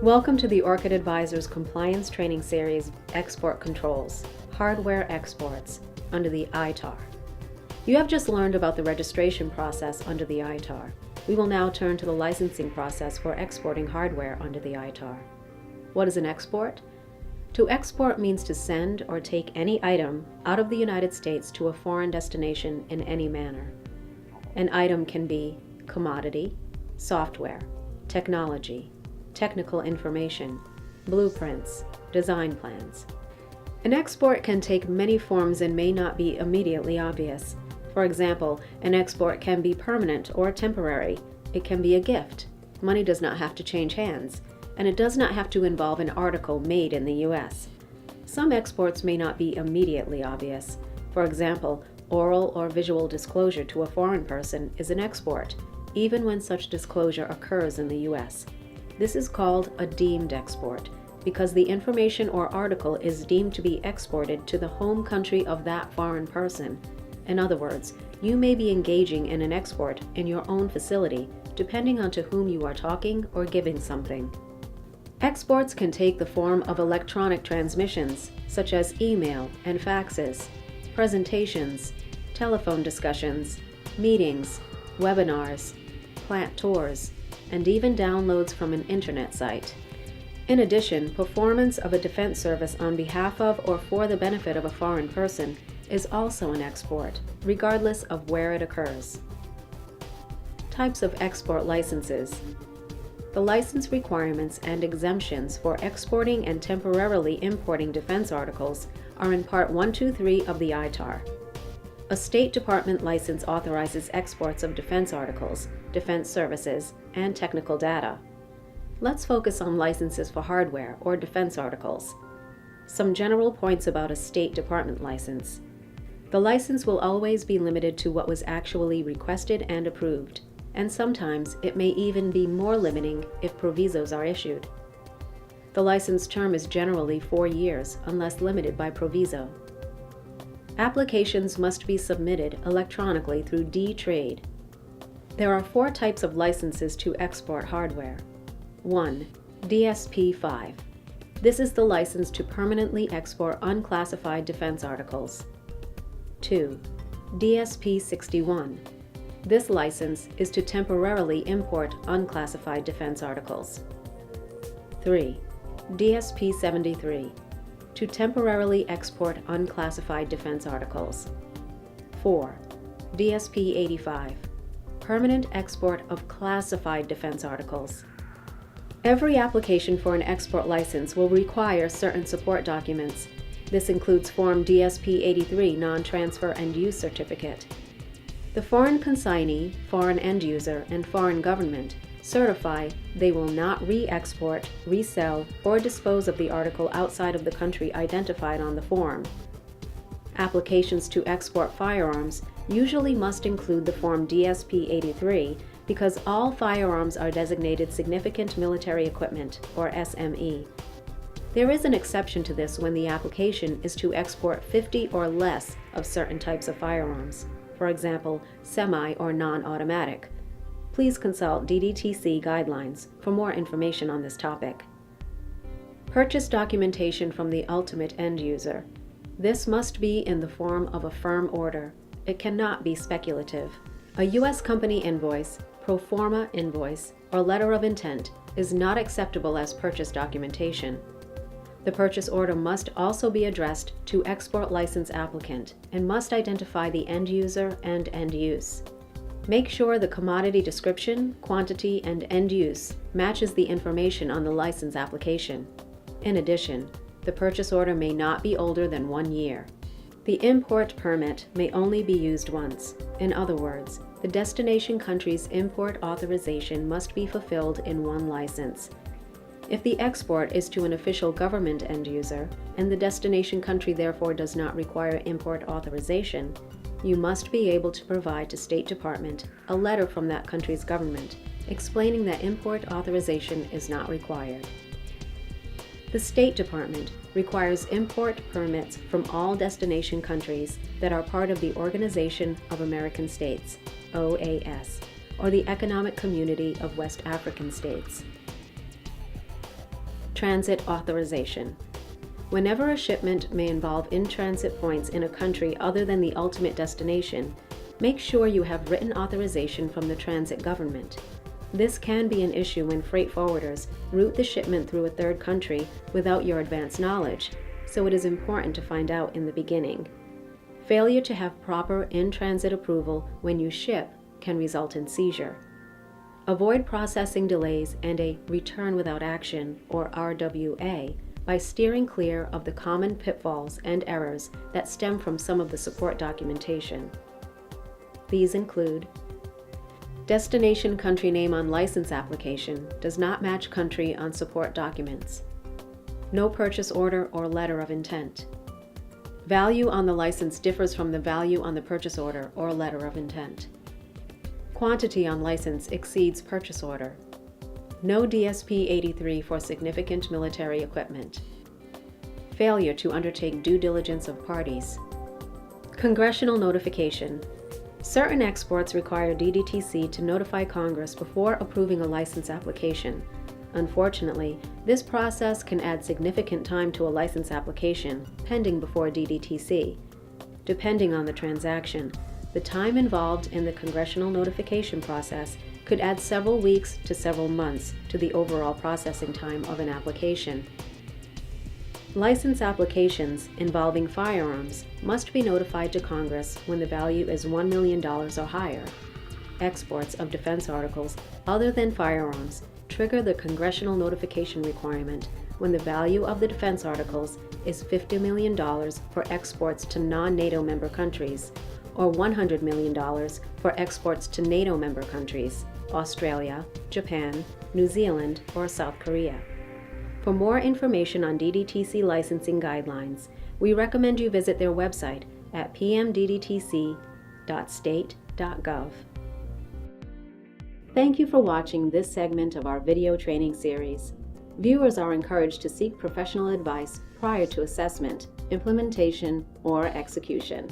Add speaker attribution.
Speaker 1: Welcome to the Orchid Advisors Compliance Training Series, Export Controls, Hardware Exports, under the ITAR. You have just learned about the registration process under the ITAR. We will now turn to the licensing process for exporting hardware under the ITAR. What is an export? To export means to send or take any item out of the United States to a foreign destination in any manner. An item can be commodity, software, technology, technical information, blueprints, design plans. An export can take many forms and may not be immediately obvious. For example, an export can be permanent or temporary. It can be a gift. Money does not have to change hands, and it does not have to involve an article made in the U.S. Some exports may not be immediately obvious. For example, oral or visual disclosure to a foreign person is an export, even when such disclosure occurs in the U.S. This is called a deemed export because the information or article is deemed to be exported to the home country of that foreign person. In other words, you may be engaging in an export in your own facility, depending on to whom you are talking or giving something. Exports can take the form of electronic transmissions, such as email and faxes, presentations, telephone discussions, meetings, webinars, plant tours, and even downloads from an internet site. In addition, performance of a defense service on behalf of or for the benefit of a foreign person is also an export, regardless of where it occurs. Types of export licenses. The license requirements and exemptions for exporting and temporarily importing defense articles are in Part 123 of the ITAR. A State Department license authorizes exports of defense articles, defense services, and technical data. Let's focus on licenses for hardware or defense articles. Some general points about a State Department license. The license will always be limited to what was actually requested and approved, and sometimes it may even be more limiting if provisos are issued. The license term is generally 4 years unless limited by proviso. Applications must be submitted electronically through D-Trade. There are 4 types of licenses to export hardware. 1. DSP-5. This is the license to permanently export unclassified defense articles. 2. DSP-61. This license is to temporarily import unclassified defense articles. 3. DSP-73. To temporarily export unclassified defense articles. 4. DSP-85. Permanent export of classified defense articles. Every application for an export license will require certain support documents. This includes Form DSP-83 Non-Transfer and Use Certificate. The foreign consignee, foreign end user, and foreign government certify they will not re-export, resell, or dispose of the article outside of the country identified on the form. Applications to export firearms usually must include the Form DSP-83 because all firearms are designated Significant Military Equipment, or SME. There is an exception to this when the application is to export 50 or less of certain types of firearms, for example, semi or non-automatic. Please consult DDTC guidelines for more information on this topic. Purchase documentation from the ultimate end user. This must be in the form of a firm order. It cannot be speculative. A U.S. company invoice, pro forma invoice, or letter of intent is not acceptable as purchase documentation. The purchase order must also be addressed to export license applicant and must identify the end user and end use. Make sure the commodity description, quantity, and end use matches the information on the license application. In addition, the purchase order may not be older than 1 year. The import permit may only be used once. In other words, the destination country's import authorization must be fulfilled in one license. If the export is to an official government end user, and the destination country therefore does not require import authorization, you must be able to provide to State Department a letter from that country's government explaining that import authorization is not required. The State Department requires import permits from all destination countries that are part of the Organization of American States, OAS, or the Economic Community of West African States. Transit authorization. Whenever a shipment may involve in-transit points in a country other than the ultimate destination, make sure you have written authorization from the transit government. This can be an issue when freight forwarders route the shipment through a third country without your advance knowledge, so it is important to find out in the beginning. Failure to have proper in-transit approval when you ship can result in seizure. Avoid processing delays and a return without action, or RWA, by steering clear of the common pitfalls and errors that stem from some of the support documentation. These include: destination country name on license application does not match country on support documents. No purchase order or letter of intent. Value on the license differs from the value on the purchase order or letter of intent. Quantity on license exceeds purchase order. No DSP 83 for significant military equipment. Failure to undertake due diligence of parties. Congressional notification. Certain exports require DDTC to notify Congress before approving a license application. Unfortunately, this process can add significant time to a license application pending before DDTC. Depending on the transaction, the time involved in the congressional notification process could add several weeks to several months to the overall processing time of an application. License applications involving firearms must be notified to Congress when the value is $1 million or higher. Exports of defense articles other than firearms trigger the congressional notification requirement when the value of the defense articles is $50 million for exports to non-NATO member countries, or $100 million for exports to NATO member countries, Australia, Japan, New Zealand, or South Korea. For more information on DDTC licensing guidelines, we recommend you visit their website at pmddtc.state.gov. Thank you for watching this segment of our video training series. Viewers are encouraged to seek professional advice prior to assessment, implementation, or execution.